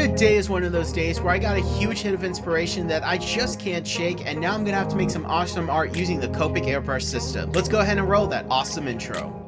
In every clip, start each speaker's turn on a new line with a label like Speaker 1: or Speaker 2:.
Speaker 1: Today is one of those days where I got a huge hit of inspiration that I just can't shake, and now I'm gonna have to make some awesome art using the Copic Airbrush system. Let's go ahead and roll that awesome intro.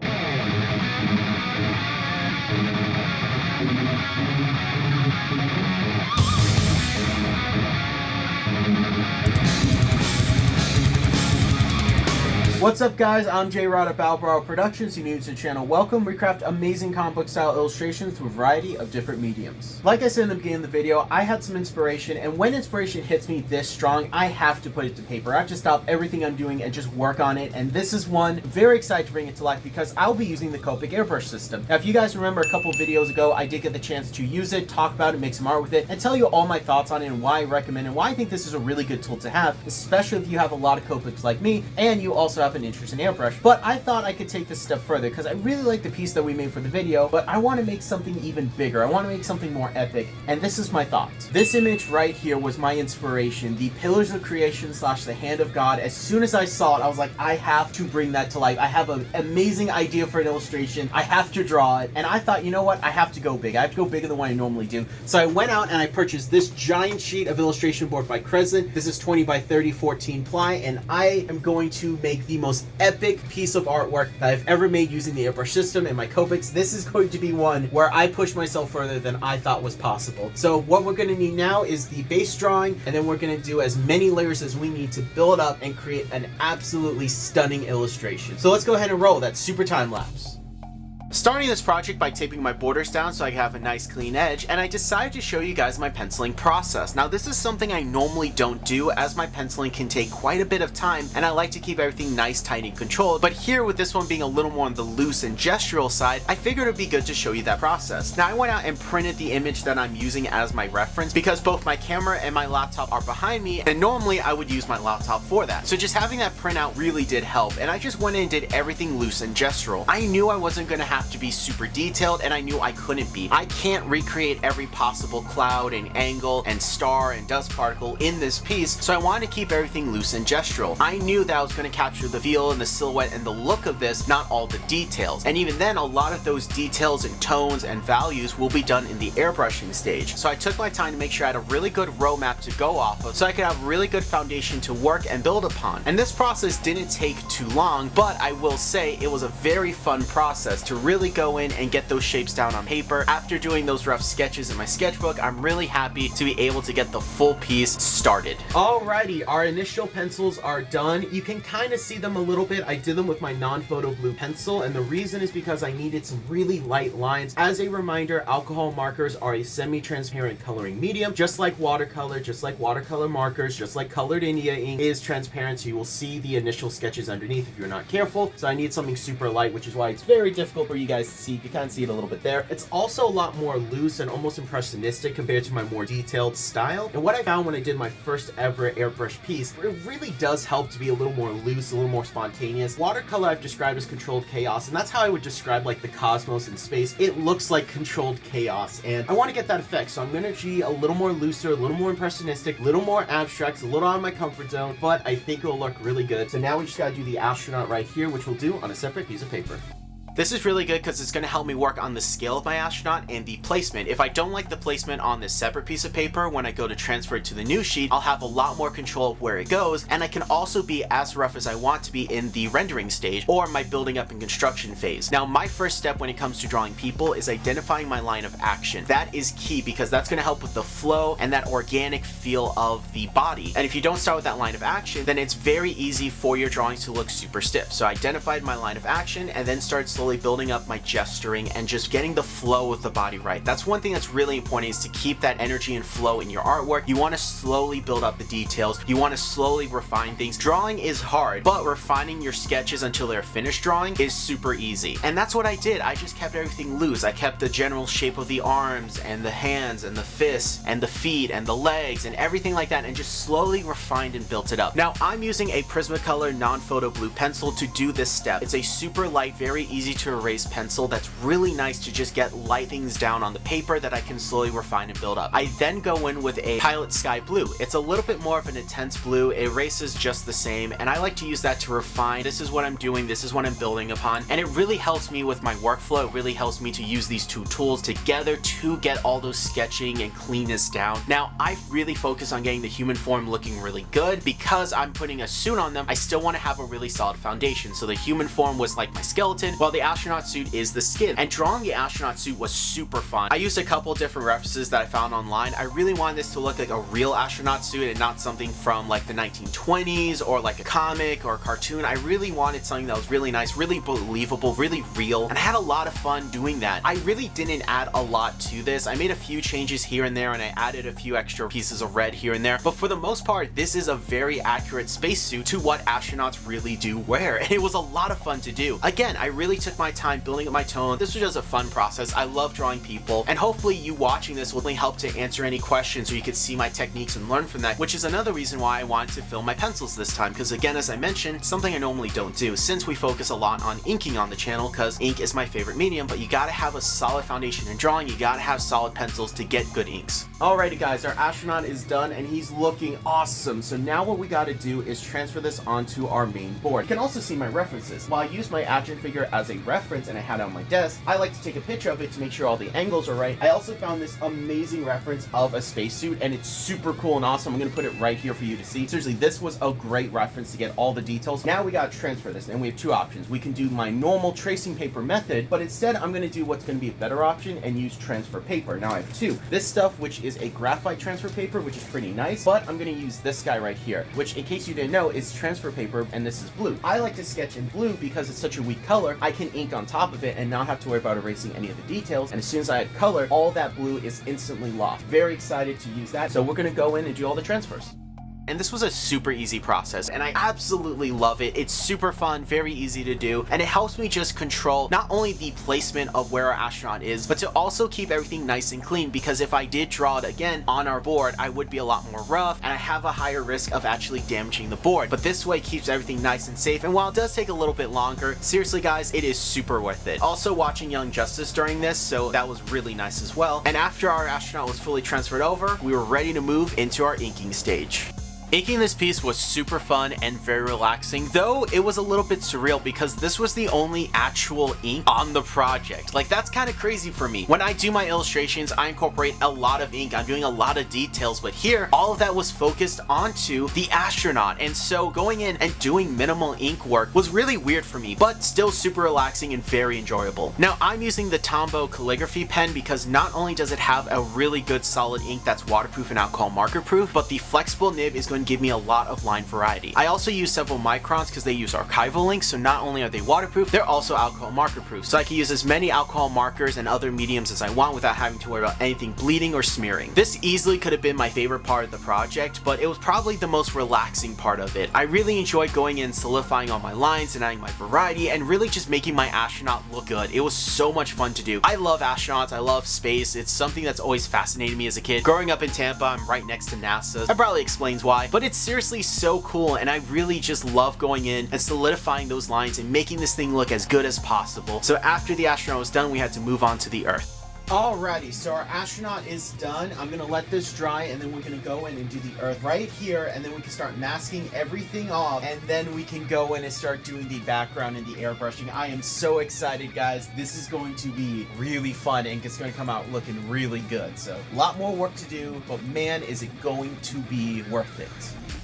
Speaker 1: What's up guys, I'm J-Rod at battlebrawlerproductions. You're new to the channel, welcome. We craft amazing comic book style illustrations through a variety of different mediums. Like I said in the beginning of the video, I had some inspiration, and when inspiration hits me this strong, I have to put it to paper. I have to stop everything I'm doing and just work on it, and this is one. I'm very excited to bring it to life because I'll be using the Copic Airbrush system. Now if you guys remember a couple videos ago, I did get the chance to use it, talk about it, make some art with it, and tell you all my thoughts on it and why I recommend and why I think this is a really good tool to have, especially if you have a lot of Copics like me, and you also have an interest in airbrush. But I thought I could take this step further because I really like the piece that we made for the video, but I want to make something even bigger. I want to make something more epic, and this is my thought. This image right here was my inspiration, the Pillars of Creation / the Hand of God. As soon as I saw it, I was like, I have to bring that to life. I have an amazing idea for an illustration. I have to draw it, and I thought, you know what? I have to go big. I have to go bigger than what I normally do. So I went out and I purchased this giant sheet of illustration board by Crescent. This is 20 by 30, 14 ply, and I am going to make the most epic piece of artwork that I've ever made using the airbrush system and my Copics. This is going to be one where I push myself further than I thought was possible. So what we're going to need now is the base drawing, and then we're going to do as many layers as we need to build up and create an absolutely stunning illustration. So let's go ahead and roll that super time lapse. Starting this project by taping my borders down so I can have a nice clean edge, and I decided to show you guys my penciling process. Now this is something I normally don't do, as my penciling can take quite a bit of time and I like to keep everything nice, tight, and controlled, but here with this one being a little more on the loose and gestural side, I figured it would be good to show you that process. Now I went out and printed the image that I'm using as my reference because both my camera and my laptop are behind me, and normally I would use my laptop for that. So just having that printout really did help, and I just went in and did everything loose and gestural. I knew I wasn't going to have to be super detailed, and I knew I couldn't be. I can't recreate every possible cloud and angle and star and dust particle in this piece, so I wanted to keep everything loose and gestural. I knew that I was going to capture the feel and the silhouette and the look of this, not all the details. And even then, a lot of those details and tones and values will be done in the airbrushing stage. So I took my time to make sure I had a really good roadmap to go off of so I could have a really good foundation to work and build upon. And this process didn't take too long, but I will say it was a very fun process to really go in and get those shapes down on paper. After doing those rough sketches in my sketchbook, I'm really happy to be able to get the full piece started. Alrighty, our initial pencils are done. You can kind of see them a little bit. I did them with my non-photo blue pencil, and the reason is because I needed some really light lines. As a reminder, alcohol markers are a semi-transparent coloring medium, just like watercolor, just like watercolor markers, just like colored India ink is transparent, so you will see the initial sketches underneath if you're not careful. So I need something super light, which is why it's very difficult for you guys to see. You can see it a little bit there. It's also a lot more loose and almost impressionistic compared to my more detailed style. And what I found when I did my first ever airbrush piece, it really does help to be a little more loose, a little more spontaneous. Watercolor I've described as controlled chaos, and that's how I would describe like the cosmos in space. It looks like controlled chaos, and I want to get that effect, so I'm going to be a little more looser, a little more impressionistic, a little more abstract, a little out of my comfort zone, but I think it'll look really good. So now we just got to do the astronaut right here, which we'll do on a separate piece of paper. This is really good because it's going to help me work on the scale of my astronaut and the placement. If I don't like the placement on this separate piece of paper, when I go to transfer it to the new sheet, I'll have a lot more control of where it goes, and I can also be as rough as I want to be in the rendering stage or my building up and construction phase. Now, my first step when it comes to drawing people is identifying my line of action. That is key because that's going to help with the flow and that organic feel of the body. And if you don't start with that line of action, then it's very easy for your drawings to look super stiff. So I identified my line of action and then started slowly building up my gesturing and just getting the flow of the body right. That's one thing that's really important, is to keep that energy and flow in your artwork. You want to slowly build up the details. You want to slowly refine things. Drawing is hard, but refining your sketches until they're finished drawing is super easy. And that's what I did. I just kept everything loose. I kept the general shape of the arms and the hands and the fists and the feet and the legs and everything like that, and just slowly refined and built it up. Now I'm using a Prismacolor non-photo blue pencil to do this step. It's a super light, very easy to erase pencil that's really nice to just get light things down on the paper that I can slowly refine and build up. I then go in with a Pilot Sky Blue. It's a little bit more of an intense blue. It erases just the same, and I like to use that to refine. This is what I'm doing, this is what I'm building upon, and it really helps me with my workflow. It really helps me to use these two tools together to get all those sketching and cleanness down. Now, I really focus on getting the human form looking really good. Because I'm putting a suit on them, I still want to have a really solid foundation. So the human form was like my skeleton, while the astronaut suit is the skin. And drawing the astronaut suit was super fun. I used a couple different references that I found online. I really wanted this to look like a real astronaut suit and not something from like the 1920s or like a comic or a cartoon. I really wanted something that was really nice, really believable, really real, and I had a lot of fun doing that. I really didn't add a lot to this. I made a few changes here and there, and I added a few extra pieces of red here and there, but for the most part, this is a very accurate spacesuit to what astronauts really do wear, and it was a lot of fun to do. Again, I really took my time building up my tone. This was just a fun process. I love drawing people, and hopefully you watching this will really help to answer any questions, or you could see my techniques and learn from that, which is another reason why I wanted to film my pencils this time, because again, as I mentioned, something I normally don't do, since we focus a lot on inking on the channel, because ink is my favorite medium, but you gotta have a solid foundation in drawing, you gotta have solid pencils to get good inks. Alrighty guys, our astronaut is done, and he's looking awesome. So now what we gotta do is transfer this onto our main board. You can also see my references. While I use my action figure as a reference and I had it on my desk, I like to take a picture of it to make sure all the angles are right. I also found this amazing reference of a spacesuit, and it's super cool and awesome. I'm gonna put it right here for you to see. Seriously, this was a great reference to get all the details. Now we gotta transfer this, and we have two options. We can do my normal tracing paper method, but instead I'm gonna do what's gonna be a better option and use transfer paper. Now I have two. This stuff, which is a graphite transfer paper, which is pretty nice, but I'm gonna use this guy right here, which in case you didn't know is transfer paper, and this is blue. I like to sketch in blue because it's such a weak color. I can ink on top of it and not have to worry about erasing any of the details, and as soon as I add color, all that blue is instantly lost. Very excited to use that, so we're gonna go in and do all the transfers. And this was a super easy process, and I absolutely love it. It's super fun, very easy to do, and it helps me just control not only the placement of where our astronaut is, but to also keep everything nice and clean, because if I did draw it again on our board, I would be a lot more rough, and I have a higher risk of actually damaging the board. But this way keeps everything nice and safe, and while it does take a little bit longer, seriously guys, it is super worth it. Also watching Young Justice during this, so that was really nice as well. And after our astronaut was fully transferred over, we were ready to move into our inking stage. Inking this piece was super fun and very relaxing, though it was a little bit surreal because this was the only actual ink on the project. Like, that's kind of crazy for me. When I do my illustrations, I incorporate a lot of ink, I'm doing a lot of details, but here, all of that was focused onto the astronaut, and so going in and doing minimal ink work was really weird for me, but still super relaxing and very enjoyable. Now, I'm using the Tombow calligraphy pen because not only does it have a really good solid ink that's waterproof and alcohol marker proof, but the flexible nib is going to give me a lot of line variety. I also use several microns because they use archival inks, so not only are they waterproof, they're also alcohol marker proof, so I can use as many alcohol markers and other mediums as I want without having to worry about anything bleeding or smearing. This easily could have been my favorite part of the project, but it was probably the most relaxing part of it. I really enjoyed going in, solidifying all my lines and adding my variety, and really just making my astronaut look good. It was so much fun to do. I love astronauts, I love space, it's something that's always fascinated me as a kid. Growing up in Tampa, I'm right next to NASA. That probably explains why, but it's seriously so cool, and I really just love going in and solidifying those lines and making this thing look as good as possible. So after the astronaut was done, we had to move on to the Earth. Alrighty, so our astronaut is done. I'm gonna let this dry, and then we're gonna go in and do the Earth right here, and then we can start masking everything off, and then we can go in and start doing the background and the airbrushing. I am so excited, guys. This is going to be really fun, and it's gonna come out looking really good. So a lot more work to do, but man, is it going to be worth it.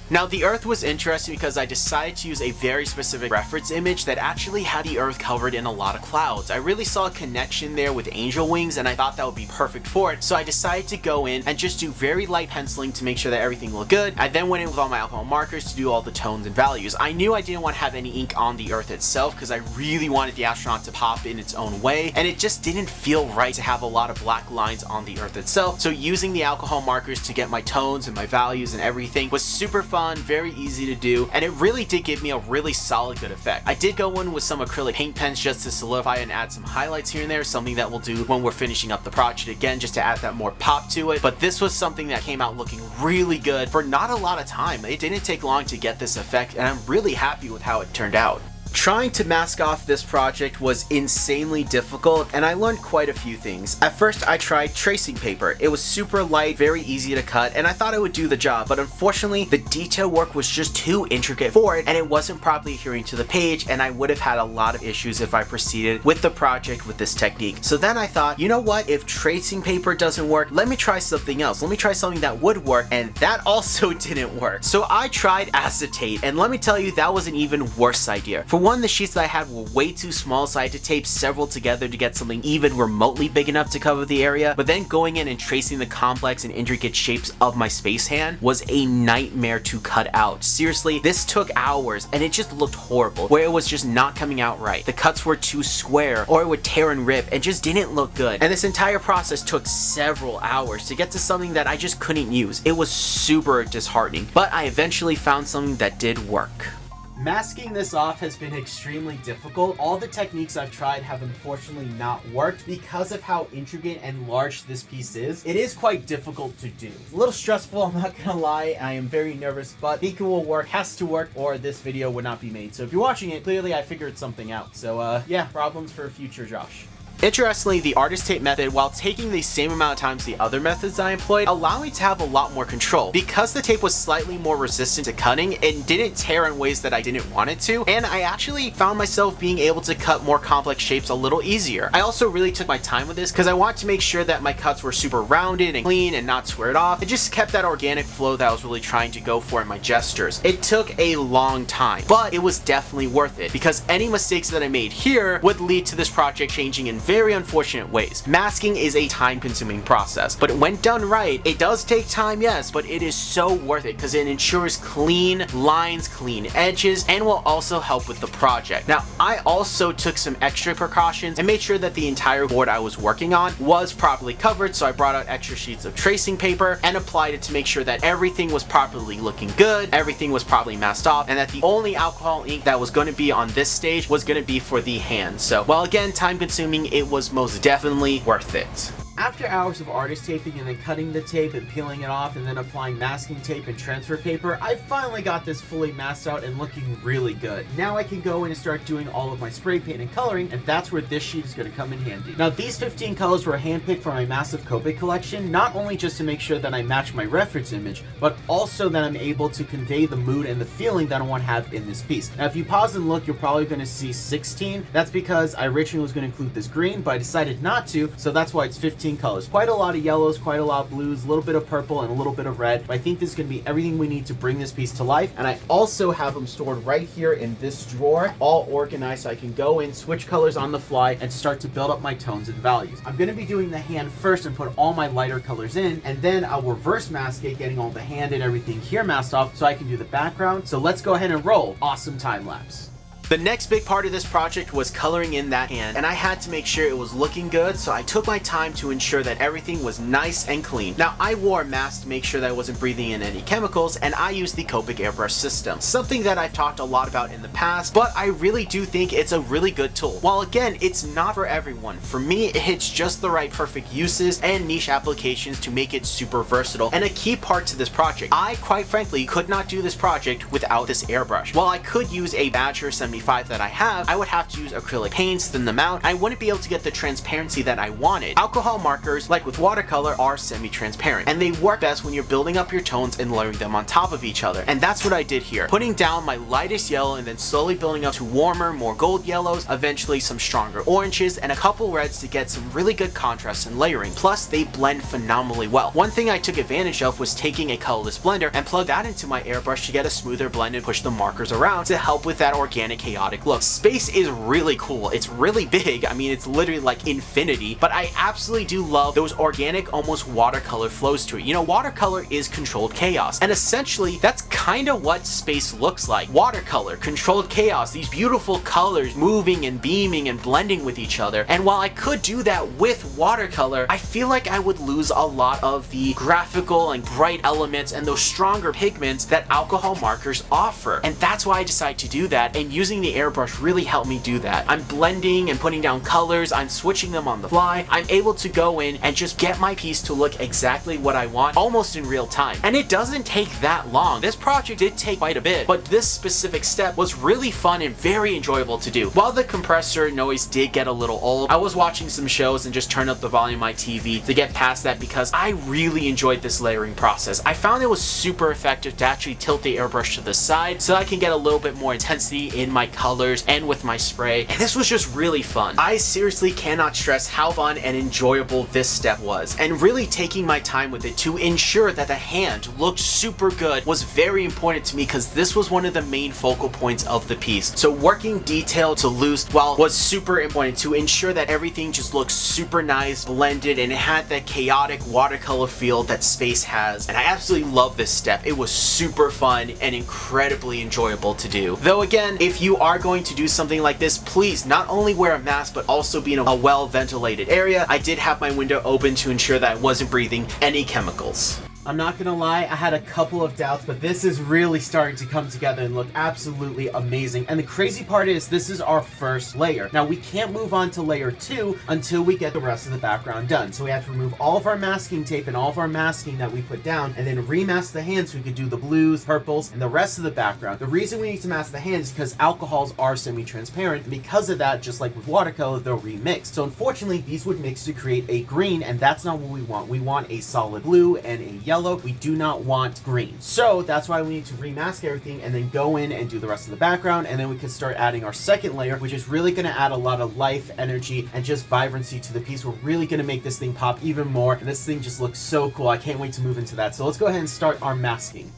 Speaker 1: Now, the Earth was interesting because I decided to use a very specific reference image that actually had the Earth covered in a lot of clouds. I really saw a connection there with angel wings, and I thought that would be perfect for it, so I decided to go in and just do very light penciling to make sure that everything looked good. I then went in with all my alcohol markers to do all the tones and values. I knew I didn't want to have any ink on the Earth itself because I really wanted the astronaut to pop in its own way, and it just didn't feel right to have a lot of black lines on the Earth itself. So using the alcohol markers to get my tones and my values and everything was super fun, very easy to do, and it really did give me a really solid good effect. I did go in with some acrylic paint pens just to solidify and add some highlights here and there, something that we'll do when we're finishing up the project again, just to add that more pop to it. But this was something that came out looking really good for not a lot of time. It didn't take long to get this effect, and I'm really happy with how it turned out. Trying to mask off this project was insanely difficult, and I learned quite a few things. At first, I tried tracing paper. It was super light, very easy to cut, and I thought it would do the job, but unfortunately, the detail work was just too intricate for it, and it wasn't properly adhering to the page, and I would have had a lot of issues if I proceeded with the project with this technique. So then I thought, you know what, if tracing paper doesn't work, let me try something else. Let me try something that would work, and that also didn't work. So I tried acetate, and let me tell you, that was an even worse idea. For one, the sheets that I had were way too small, so I had to tape several together to get something even remotely big enough to cover the area, but then going in and tracing the complex and intricate shapes of my space hand was a nightmare to cut out. Seriously, this took hours, and it just looked horrible, where it was just not coming out right. The cuts were too square, or it would tear and rip, and just didn't look good. And this entire process took several hours to get to something that I just couldn't use. It was super disheartening, but I eventually found something that did work. Masking this off has been extremely difficult. All the techniques I've tried have unfortunately not worked because of how intricate and large this piece is. It is quite difficult to do. It's a little stressful, I'm not gonna lie. I am very nervous, but I think it will work, has to work, or this video would not be made. So if you're watching it, clearly I figured something out. So yeah, problems for future Josh. Interestingly, the artist tape method, while taking the same amount of time as the other methods I employed, allowed me to have a lot more control. Because the tape was slightly more resistant to cutting, it didn't tear in ways that I didn't want it to, and I actually found myself being able to cut more complex shapes a little easier. I also really took my time with this because I wanted to make sure that my cuts were super rounded and clean and not squared off. It just kept that organic flow that I was really trying to go for in my gestures. It took a long time, but it was definitely worth it because any mistakes that I made here would lead to this project changing in very unfortunate ways. Masking is a time-consuming process, but when done right, it does take time, yes, but it is so worth it because it ensures clean lines, clean edges, and will also help with the project. Now, I also took some extra precautions and made sure that the entire board I was working on was properly covered, so I brought out extra sheets of tracing paper and applied it to make sure that everything was properly looking good, everything was properly masked off, and that the only alcohol ink that was going to be on this stage was going to be for the hand. So, while again, time-consuming, it was most definitely worth it. After hours of artist taping and then cutting the tape and peeling it off and then applying masking tape and transfer paper, I finally got this fully masked out and looking really good. Now I can go in and start doing all of my spray paint and coloring, and that's where this sheet is going to come in handy. Now these 15 colors were handpicked for my massive Copic collection, not only just to make sure that I match my reference image, but also that I'm able to convey the mood and the feeling that I want to have in this piece. Now if you pause and look, you're probably going to see 16. That's because I originally was going to include this green, but I decided not to, so that's why it's 15 colors. Quite a lot of yellows, quite a lot of blues, a little bit of purple, and a little bit of red. But I think this is going to be everything we need to bring this piece to life. And I also have them stored right here in this drawer, all organized so I can go in, switch colors on the fly, and start to build up my tones and values. I'm going to be doing the hand first and put all my lighter colors in, and then I'll reverse mask it, getting all the hand and everything here masked off so I can do the background. So let's go ahead and roll. Awesome time lapse. The next big part of this project was coloring in that hand, and I had to make sure it was looking good, so I took my time to ensure that everything was nice and clean. Now, I wore a mask to make sure that I wasn't breathing in any chemicals, and I used the Copic Airbrush system, something that I've talked a lot about in the past, but I really do think it's a really good tool. While again, it's not for everyone. For me, it hits just the right perfect uses and niche applications to make it super versatile, and a key part to this project. I, quite frankly, could not do this project without this airbrush. While I could use a Badger 75 that I have, I would have to use acrylic paints, thin them out. I wouldn't be able to get the transparency that I wanted. Alcohol markers, like with watercolor, are semi-transparent, and they work best when you're building up your tones and layering them on top of each other. And that's what I did here, putting down my lightest yellow and then slowly building up to warmer, more gold yellows, eventually some stronger oranges, and a couple reds to get some really good contrast and layering. Plus, they blend phenomenally well. One thing I took advantage of was taking a colorless blender and plug that into my airbrush to get a smoother blend and push the markers around to help with that organic, chaotic look. Space is really cool. It's really big. I mean, it's literally like infinity, but I absolutely do love those organic, almost watercolor flows to it. You know, watercolor is controlled chaos, and essentially that's kind of what space looks like. Watercolor, controlled chaos, these beautiful colors moving and beaming and blending with each other. And while I could do that with watercolor, I feel like I would lose a lot of the graphical and bright elements and those stronger pigments that alcohol markers offer. And that's why I decided to do that, and using using the airbrush really helped me do that. I'm blending and putting down colors, I'm switching them on the fly. I'm able to go in and just get my piece to look exactly what I want almost in real time. And it doesn't take that long. This project did take quite a bit, but this specific step was really fun and very enjoyable to do. While the compressor noise did get a little old, I was watching some shows and just turned up the volume on my TV to get past that because I really enjoyed this layering process. I found it was super effective to actually tilt the airbrush to the side so I can get a little bit more intensity in my colors and with my spray, and this was just really fun. I seriously cannot stress how fun and enjoyable this step was, and really taking my time with it to ensure that the hand looked super good was very important to me because this was one of the main focal points of the piece. So working detail to loose was super important to ensure that everything just looked super nice, blended, and it had that chaotic watercolor feel that space has, and I absolutely love this step. It was super fun and incredibly enjoyable to do. Though again, if you are going to do something like this, please not only wear a mask but also be in a well ventilated area. I did have my window open to ensure that I wasn't breathing any chemicals. I'm not gonna lie, I had a couple of doubts, but this is really starting to come together and look absolutely amazing. And the crazy part is, this is our first layer. Now, we can't move on to layer 2 until we get the rest of the background done. So we have to remove all of our masking tape and all of our masking that we put down, and then remask the hands so we could do the blues, purples, and the rest of the background. The reason we need to mask the hands is because alcohols are semi-transparent, and because of that, just like with watercolor, they'll remix. So unfortunately, these would mix to create a green, and that's not what we want. We want a solid blue and a yellow. We do not want green. So that's why we need to remask everything and then go in and do the rest of the background, and then we can start adding our second layer, which is really going to add a lot of life, energy, and just vibrancy to the piece. We're really going to make this thing pop even more, and this thing just looks so cool. I can't wait to move into that. So let's go ahead and start our masking.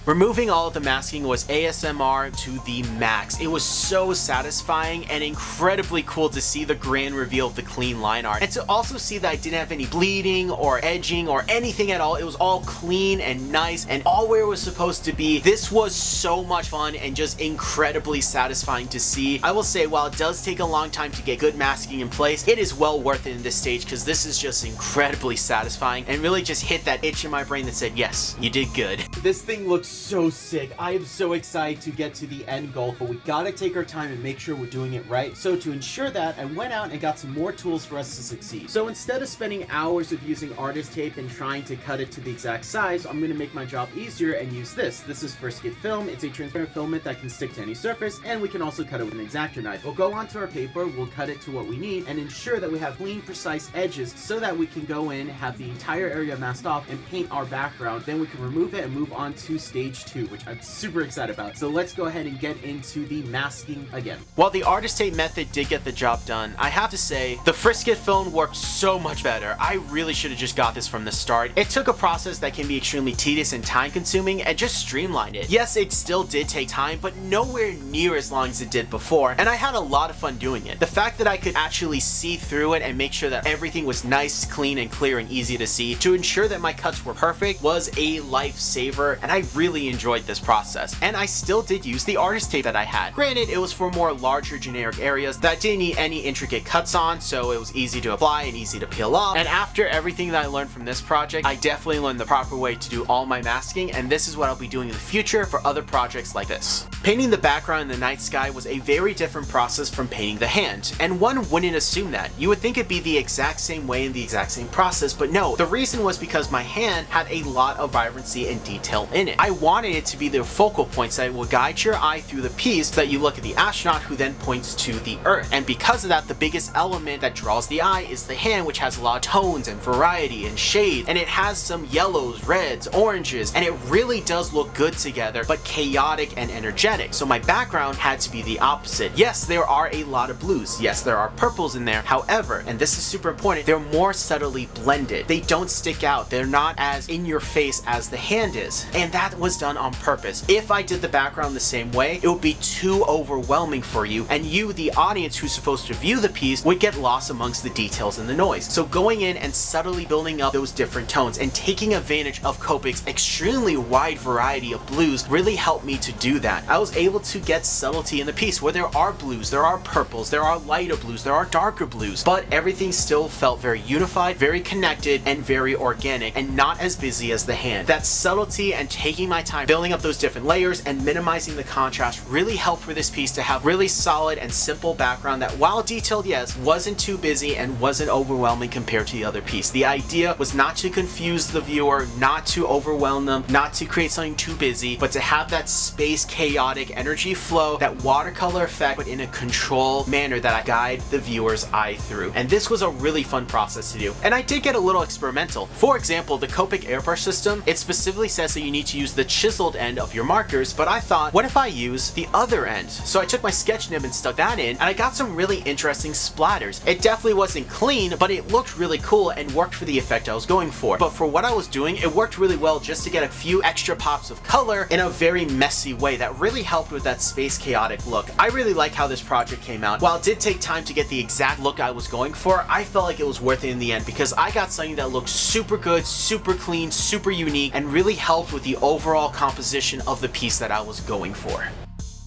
Speaker 1: Removing all of the masking was ASMR to the max. It was so satisfying and incredibly cool to see the grand reveal of the clean line art, and to also see that I didn't have any bleeding or edging or anything at all. It was all clean and nice and all where it was supposed to be. This was so much fun and just incredibly satisfying to see. I will say, while it does take a long time to get good masking in place, it is well worth it in this stage because this is just incredibly satisfying and really just hit that itch in my brain that said, yes, you did good. This thing looks so sick. I am so excited to get to the end goal, but we gotta take our time and make sure we're doing it right. So to ensure that, I went out and got some more tools for us to succeed. So instead of spending hours of using artist tape and trying to cut it to the exact size, I'm gonna make my job easier and use this. This is Frisket film. It's a transparent filament that can stick to any surface, and we can also cut it with an X-Acto knife. We'll go onto our paper, we'll cut it to what we need, and ensure that we have clean, precise edges so that we can go in, have the entire area masked off, and paint our background. Then we can remove it and move on to stage 2, which I'm super excited about. So let's go ahead and get into the masking again. While the artist tape method did get the job done, I have to say, the Frisket film worked so much better. I really should have just got this from the start. It took a process that can be extremely tedious and time consuming and just streamlined it. Yes, it still did take time, but nowhere near as long as it did before, and I had a lot of fun doing it. The fact that I could actually see through it and make sure that everything was nice, clean, and clear and easy to see to ensure that my cuts were perfect was a lifesaver, and I really enjoyed this process. And I still did use the artist tape that I had. Granted, it was for more larger generic areas that didn't need any intricate cuts on, so it was easy to apply and easy to peel off. And after everything that I learned from this project, I definitely learned the proper way to do all my masking, and this is what I'll be doing in the future for other projects like this. Painting the background in the night sky was a very different process from painting the hand, and one wouldn't assume that. You would think it'd be the exact same way in the exact same process, but no. The reason was because my hand had a lot of vibrancy and detail in it. I wanted it to be the focal points that will guide your eye through the piece so that you look at the astronaut who then points to the earth. And because of that, the biggest element that draws the eye is the hand, which has a lot of tones and variety and shade, and it has some yellows, reds, oranges, and it really does look good together, but chaotic and energetic. So my background had to be the opposite. Yes, there are a lot of blues. Yes, there are purples in there. However, and this is super important, they're more subtly blended. They don't stick out. They're not as in your face as the hand is. And that was done on purpose. If I did the background the same way, it would be too overwhelming for you, and you, the audience who's supposed to view the piece, would get lost amongst the details and the noise. So going in and subtly building up those different tones and taking advantage of Copic's extremely wide variety of blues really helped me to do that. I was able to get subtlety in the piece where there are blues, there are purples, there are lighter blues, there are darker blues, but everything still felt very unified, very connected, and very organic, and not as busy as the hand. That subtlety and taking my my time building up those different layers and minimizing the contrast really helped for this piece to have really solid and simple background that, while detailed, yes, wasn't too busy and wasn't overwhelming compared to the other piece. The idea was not to confuse the viewer, not to overwhelm them, not to create something too busy, but to have that space chaotic energy flow, that watercolor effect, but in a controlled manner that I guide the viewer's eye through. And this was a really fun process to do. And I did get a little experimental. For example, the Copic Airbrush system, it specifically says that you need to use the chiseled end of your markers, but I thought, what if I use the other end? So I took my sketch nib and stuck that in, and I got some really interesting splatters. It definitely wasn't clean, but it looked really cool and worked for the effect I was going for. But for what I was doing, it worked really well just to get a few extra pops of color in a very messy way that really helped with that space chaotic look. I really like how this project came out. While it did take time to get the exact look I was going for, I felt like it was worth it in the end because I got something that looked super good, super clean, super unique, and really helped with the overall composition of the piece that I was going for.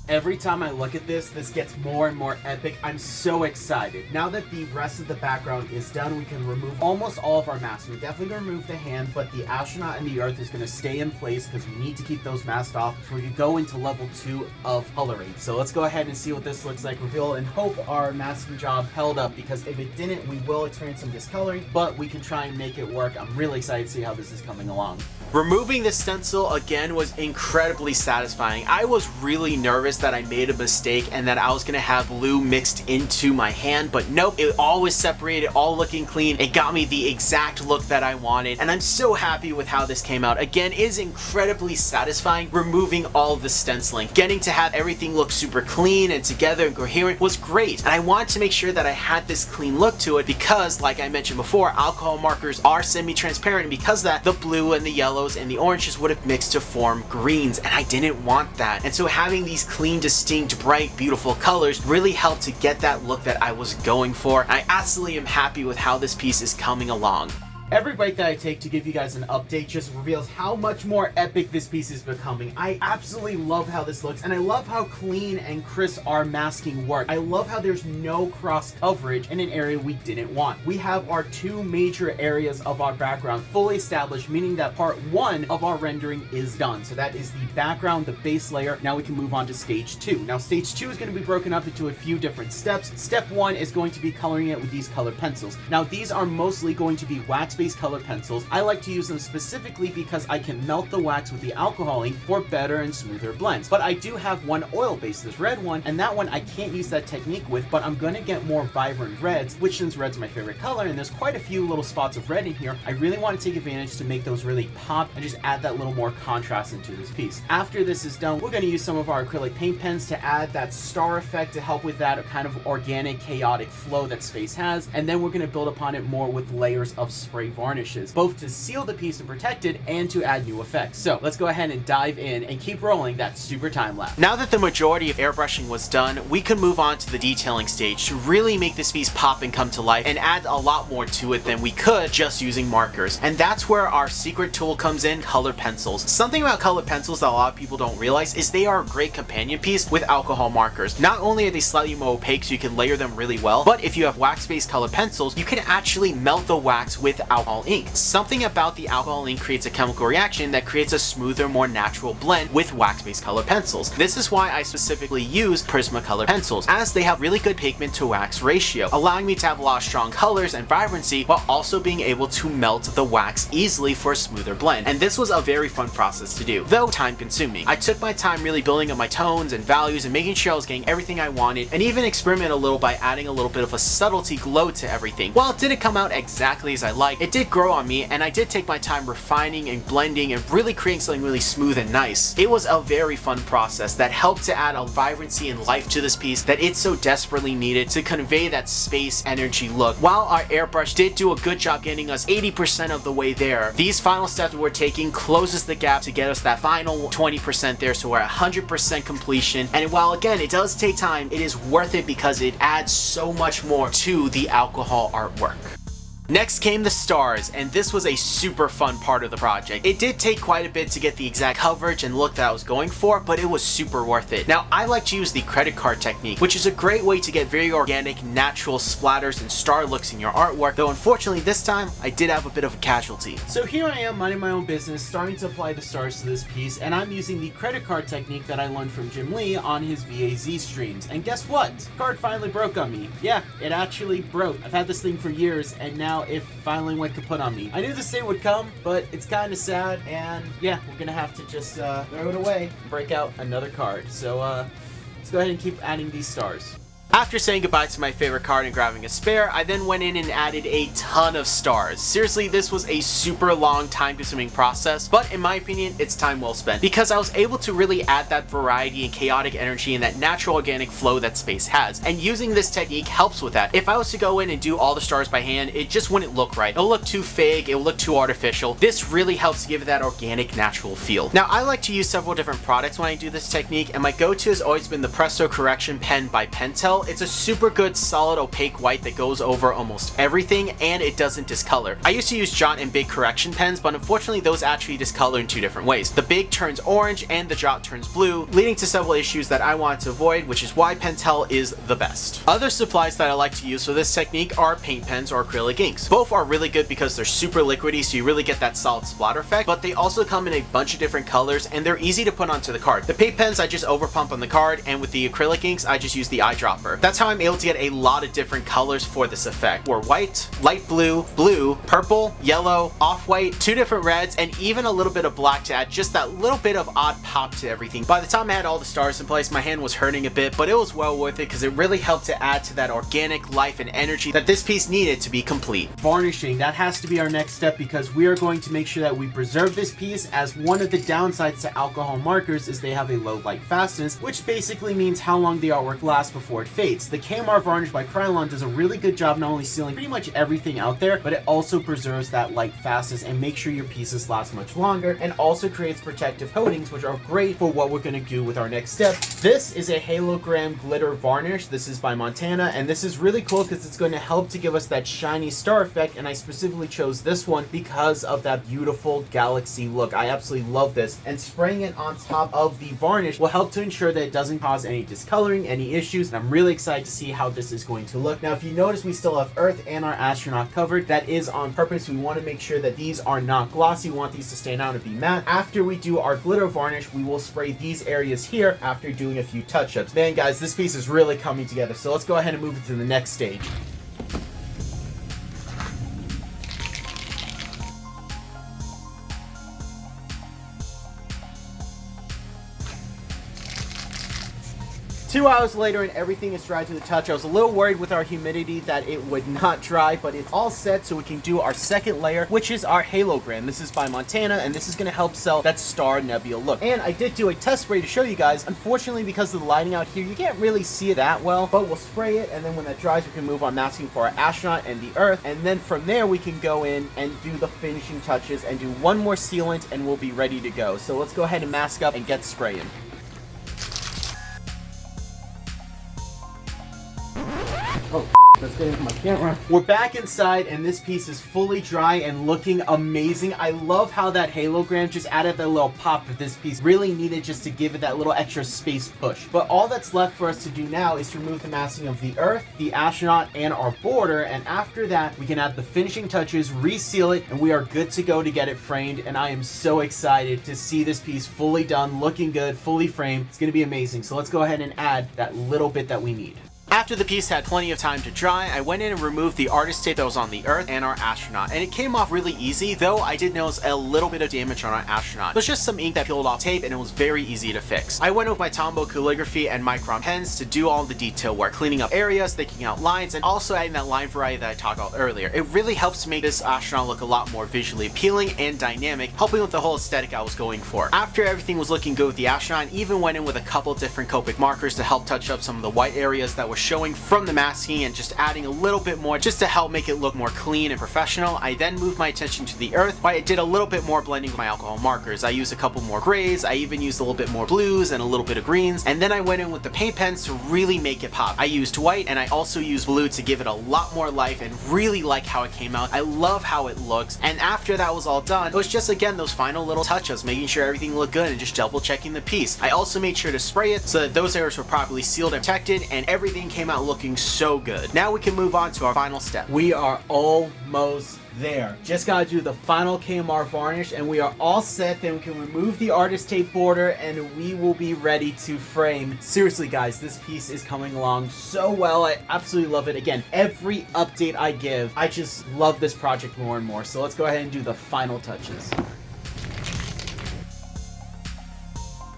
Speaker 1: Every time I look at this gets more and more epic. I'm so excited. Now that the rest of the background is done, we can remove almost all of our masks. We're definitely going to remove the hand, but the astronaut and the earth is going to stay in place because we need to keep those masks off before we can go into level 2 of coloring. So let's go ahead and see what this looks like, reveal, and hope our masking job held up, because if it didn't, we will experience some discoloring, but we can try and make it work. I'm really excited to see how this is coming along. Removing the stencil again was incredibly satisfying. I was really nervous that I made a mistake and that I was gonna have blue mixed into my hand, but nope, it all was separated, all looking clean. It got me the exact look that I wanted, and I'm so happy with how this came out. Again, it is incredibly satisfying removing all of the stenciling. Getting to have everything look super clean and together and coherent was great, and I wanted to make sure that I had this clean look to it because, like I mentioned before, alcohol markers are semi-transparent, and because of that, the blue and the yellow and the oranges would have mixed to form greens, and I didn't want that. And so having these clean, distinct, bright, beautiful colors really helped to get that look that I was going for. I absolutely am happy with how this piece is coming along. Every break that I take to give you guys an update just reveals how much more epic this piece is becoming. I absolutely love how this looks, and I love how clean and crisp our masking work. I love how there's no cross coverage in an area we didn't want. We have our two major areas of our background fully established, meaning that part 1 of our rendering is done. So that is the background, the base layer. Now we can move on to stage 2. Now stage 2 is going to be broken up into a few different steps. Step 1 is going to be coloring it with these colored pencils. Now these are mostly going to be wax-based colored pencils. I like to use them specifically because I can melt the wax with the alcohol ink for better and smoother blends. But I do have one oil-based, this red one, and that one I can't use that technique with, but I'm going to get more vibrant reds, which, since red's my favorite color and there's quite a few little spots of red in here, I really want to take advantage to make those really pop and just add that little more contrast into this piece. After this is done, we're going to use some of our acrylic paint pens to add that star effect to help with that kind of organic, chaotic flow that space has, and then we're going to build upon it more with layers of spray varnishes, both to seal the piece and protect it and to add new effects. So let's go ahead and dive in and keep rolling that super time lapse. Now that the majority of airbrushing was done, we can move on to the detailing stage to really make this piece pop and come to life and add a lot more to it than we could just using markers. And that's where our secret tool comes in, colored pencils. Something about colored pencils that a lot of people don't realize is they are a great companion piece with alcohol markers. Not only are they slightly more opaque so you can layer them really well, but if you have wax-based colored pencils, you can actually melt the wax with alcohol ink. Something about the alcohol ink creates a chemical reaction that creates a smoother, more natural blend with wax-based colored pencils. This is why I specifically use Prismacolor pencils, as they have really good pigment to wax ratio, allowing me to have a lot of strong colors and vibrancy while also being able to melt the wax easily for a smoother blend. And this was a very fun process to do, though time consuming. I took my time really building up my tones and values and making sure I was getting everything I wanted, and even experiment a little by adding a little bit of a subtlety glow to everything. While it didn't come out exactly as I liked, it did grow on me, and I did take my time refining and blending and really creating something really smooth and nice. It was a very fun process that helped to add a vibrancy and life to this piece that it so desperately needed to convey that space energy look. While our airbrush did do a good job getting us 80% of the way there, these final steps we're taking closes the gap to get us that final 20% there, so we're at 100% completion. And while again it does take time, it is worth it because it adds so much more to the alcohol artwork. Next came the stars, and this was a super fun part of the project. It did take quite a bit to get the exact coverage and look that I was going for, but it was super worth it. Now, I like to use the credit card technique, which is a great way to get very organic, natural splatters and star looks in your artwork, though unfortunately this time, I did have a bit of a casualty. So here I am minding my own business, starting to apply the stars to this piece, and I'm using the credit card technique that I learned from Jim Lee on his VAZ streams. And guess what? The card finally broke on me. Yeah, it actually broke. I've had this thing for years, and now it finally went kaput on me. I knew this day would come, but it's kind of sad, and yeah, we're gonna have to just throw it away and break out another card. So let's go ahead and keep adding these stars. After saying goodbye to my favorite card and grabbing a spare, I then went in and added a ton of stars. Seriously, this was a super long, time-consuming process, but in my opinion, it's time well spent, because I was able to really add that variety and chaotic energy and that natural organic flow that space has, and using this technique helps with that. If I was to go in and do all the stars by hand, it just wouldn't look right. It'll look too fake, it'll look too artificial. This really helps give that organic, natural feel. Now, I like to use several different products when I do this technique, and my go-to has always been the Presto Correction Pen by Pentel. It's a super good solid opaque white that goes over almost everything, and it doesn't discolor. I used to use Jot and Big correction pens, but unfortunately those actually discolor in two different ways. The Big turns orange and the Jot turns blue, leading to several issues that I wanted to avoid, which is why Pentel is the best. Other supplies that I like to use for this technique are paint pens or acrylic inks. Both are really good because they're super liquidy, so you really get that solid splatter effect, but they also come in a bunch of different colors and they're easy to put onto the card. The paint pens I just overpump on the card, and with the acrylic inks I just use the eyedropper. That's how I'm able to get a lot of different colors for this effect. Or white, light blue, blue, purple, yellow, off-white, two different reds, and even a little bit of black to add just that little bit of odd pop to everything. By the time I had all the stars in place, my hand was hurting a bit, but it was well worth it because it really helped to add to that organic life and energy that this piece needed to be complete. Varnishing, that has to be our next step, because we are going to make sure that we preserve this piece, as one of the downsides to alcohol markers is they have a low light fastness, which basically means how long the artwork lasts before it fades. The Kmart varnish by Krylon does a really good job not only sealing pretty much everything out there, but it also preserves that light fastness and makes sure your pieces last much longer, and also creates protective coatings, which are great for what we're going to do with our next step. This is a halogram glitter varnish. This is by Montana, and this is really cool because it's going to help to give us that shiny star effect, and I specifically chose this one because of that beautiful galaxy look. I absolutely love this, and spraying it on top of the varnish will help to ensure that it doesn't cause any discoloring, any issues, and I'm really excited to see how this is going to look. Now, if you notice, we still have Earth and our astronaut covered. That is on purpose. We want to make sure that these are not glossy. We want these to stand out and be matte. After we do our glitter varnish, we will spray these areas here after doing a few touch-ups. Man, guys, this piece is really coming together, so let's go ahead and move it to the next stage. Two hours later and everything is dry to the touch. I was a little worried with our humidity that it would not dry, but it's all set so we can do our second layer, which is our halogram. This is by Montana, and this is going to help sell that star nebula look. And I did do a test spray to show you guys. Unfortunately, because of the lighting out here, you can't really see it that well, but we'll spray it, and then when that dries, we can move on masking for our astronaut and the Earth, and then from there we can go in and do the finishing touches and do one more sealant, and we'll be ready to go. So let's go ahead and mask up and get spraying. Oh, let's get into my camera. We're back inside, and this piece is fully dry and looking amazing. I love how that halogram just added that little pop that this piece really needed, just to give it that little extra space push. But all that's left for us to do now is to remove the masking of the Earth, the astronaut, and our border, and after that we can add the finishing touches, reseal it, and we are good to go to get it framed. And I am so excited to see this piece fully done, looking good, fully framed. It's going to be amazing. So let's go ahead and add that little bit that we need. After the piece had plenty of time to dry, I went in and removed the artist tape that was on the Earth and our astronaut, and it came off really easy, though I did notice a little bit of damage on our astronaut. It was just some ink that peeled off tape, and it was very easy to fix. I went with my Tombow calligraphy and micron pens to do all the detail work, cleaning up areas, thinking out lines, and also adding that line variety that I talked about earlier. It really helps to make this astronaut look a lot more visually appealing and dynamic, helping with the whole aesthetic I was going for. After everything was looking good with the astronaut, I even went in with a couple different Copic markers to help touch up some of the white areas that were was showing from the masking and just adding a little bit more just to help make it look more clean and professional. I then moved my attention to the earth, where I did a little bit more blending with my alcohol markers. I used a couple more grays, I even used a little bit more blues and a little bit of greens, and then I went in with the paint pens to really make it pop. I used white and I also used blue to give it a lot more life and really like how it came out. I love how it looks, and after that was all done, it was just again those final little touches, making sure everything looked good and just double checking the piece. I also made sure to spray it so that those areas were properly sealed and protected, and everything came out looking so good. Now we can move on to our final step. We are almost there. Just gotta do the final KMR varnish and we are all set. Then we can remove the artist tape border and we will be ready to frame. Seriously guys, this piece is coming along so well. I absolutely love it. Again, every update I give, I just love this project more and more. So let's go ahead and do the final touches.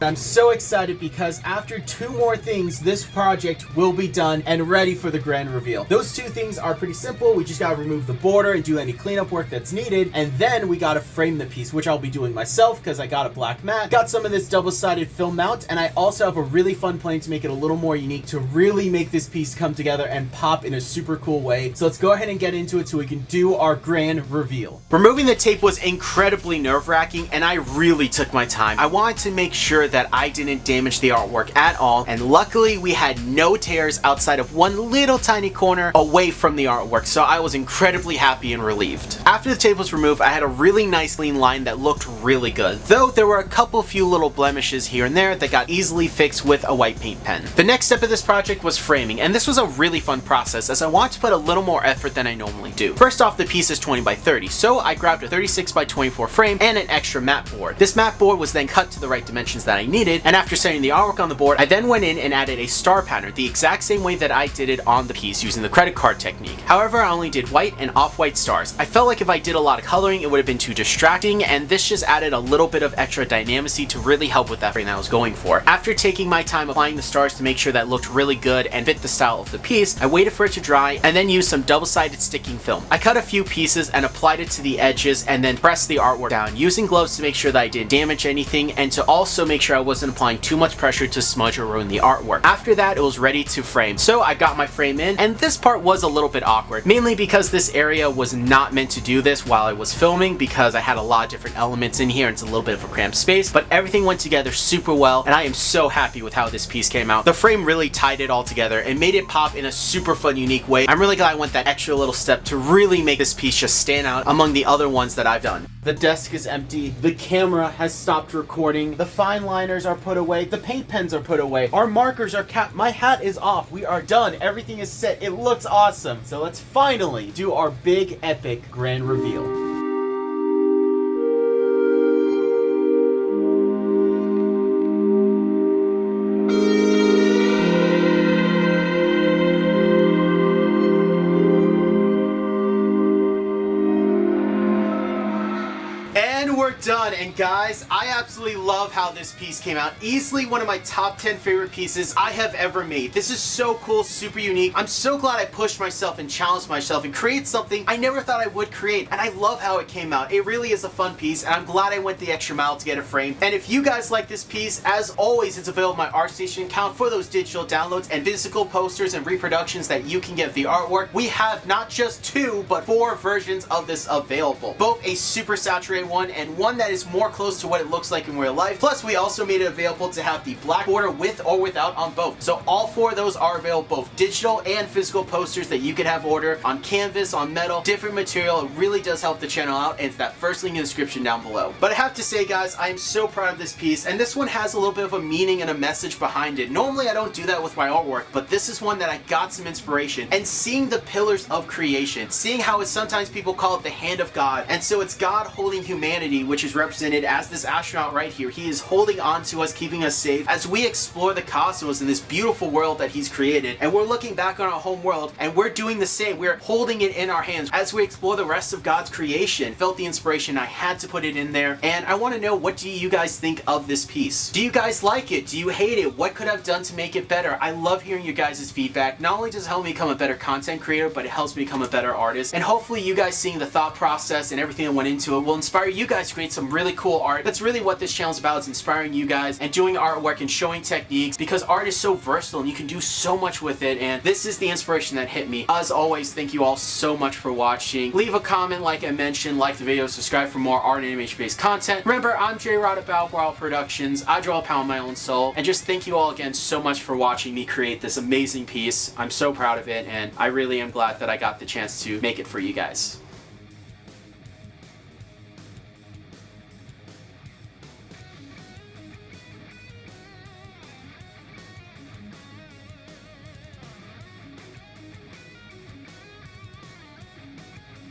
Speaker 1: I'm so excited because after 2 more things, this project will be done and ready for the grand reveal. Those 2 things are pretty simple. We just gotta remove the border and do any cleanup work that's needed, and then we gotta frame the piece, which I'll be doing myself because I got a black mat, got some of this double-sided film mount, and I also have a really fun plan to make it a little more unique to really make this piece come together and pop in a super cool way. So let's go ahead and get into it so we can do our grand reveal. Removing the tape was incredibly nerve-wracking and I really took my time. I wanted to make sure that I didn't damage the artwork at all, and luckily we had no tears outside of one little tiny corner away from the artwork, so I was incredibly happy and relieved. After the tape was removed, I had a really nice lean line that looked really good, though there were a few little blemishes here and there that got easily fixed with a white paint pen. The next step of this project was framing, and this was a really fun process as I wanted to put a little more effort than I normally do. First off, the piece is 20 by 30, so I grabbed a 36 by 24 frame and an extra mat board. This mat board was then cut to the right dimensions that I needed, and after setting the artwork on the board, I then went in and added a star pattern the exact same way that I did it on the piece using the credit card technique. However, I only did white and off-white stars. I felt like if I did a lot of coloring, it would have been too distracting, and this just added a little bit of extra dynamicy to really help with that frame that I was going for. After taking my time applying the stars to make sure that looked really good and fit the style of the piece, I waited for it to dry and then used some double-sided sticking film. I cut a few pieces and applied it to the edges and then pressed the artwork down using gloves to make sure that I didn't damage anything and to also make sure I wasn't applying too much pressure to smudge or ruin the artwork. After that, it was ready to frame. So I got my frame in, and this part was a little bit awkward, mainly because this area was not meant to do this while I was filming because I had a lot of different elements in here and it's a little bit of a cramped space, but everything went together super well and I am so happy with how this piece came out. The frame really tied it all together and made it pop in a super fun, unique way. I'm really glad I went that extra little step to really make this piece just stand out among the other ones that I've done. The desk is empty, the camera has stopped recording, the fine liners are put away, the paint pens are put away, our markers are capped, my hat is off, we are done, everything is set, it looks awesome. So let's finally do our big epic grand reveal. Done, and guys, I absolutely love how this piece came out. Easily one of my top 10 favorite pieces I have ever made. This is so cool, super unique. I'm so glad I pushed myself and challenged myself and created something I never thought I would create, and I love how it came out. It really is a fun piece, and I'm glad I went the extra mile to get it framed. And if you guys like this piece, as always, it's available on my ArtStation account for those digital downloads and physical posters and reproductions that you can get of the artwork. We have not just 2, but 4 versions of this available. Both a super saturated one and one that is more close to what it looks like in real life. Plus, we also made it available to have the black border with or without on both. So all 4 of those are available, both digital and physical posters that you can have order on canvas, on metal, different material. It really does help the channel out, and it's that first link in the description down below. But I have to say, guys, I am so proud of this piece, and this one has a little bit of a meaning and a message behind it. Normally, I don't do that with my artwork, but this is one that I got some inspiration, and seeing the pillars of creation, seeing how it's sometimes people call it the hand of God, and so it's God holding humanity, which is represented as this astronaut right here. He is holding on to us, keeping us safe as we explore the cosmos in this beautiful world that he's created. And we're looking back on our home world and we're doing the same. We're holding it in our hands as we explore the rest of God's creation. Felt the inspiration, I had to put it in there. And I want to know, what do you guys think of this piece? Do you guys like it? Do you hate it? What could I have done to make it better? I love hearing your guys' feedback. Not only does it help me become a better content creator, but it helps me become a better artist. And hopefully you guys seeing the thought process and everything that went into it will inspire you guys to create some really cool art that's really really what this channel is about, is inspiring you guys and doing artwork and showing techniques, because art is so versatile and you can do so much with it, and this is the inspiration that hit me. As always, thank you all so much for watching. Leave a comment like I mentioned, like the video, subscribe for more art and animation based content. Remember, I'm J-Rod at battlebrawlerproductions. I draw a pound my own soul, and just thank you all again so much for watching me create this amazing piece. I'm so proud of it, and I really am glad that I got the chance to make it for you guys.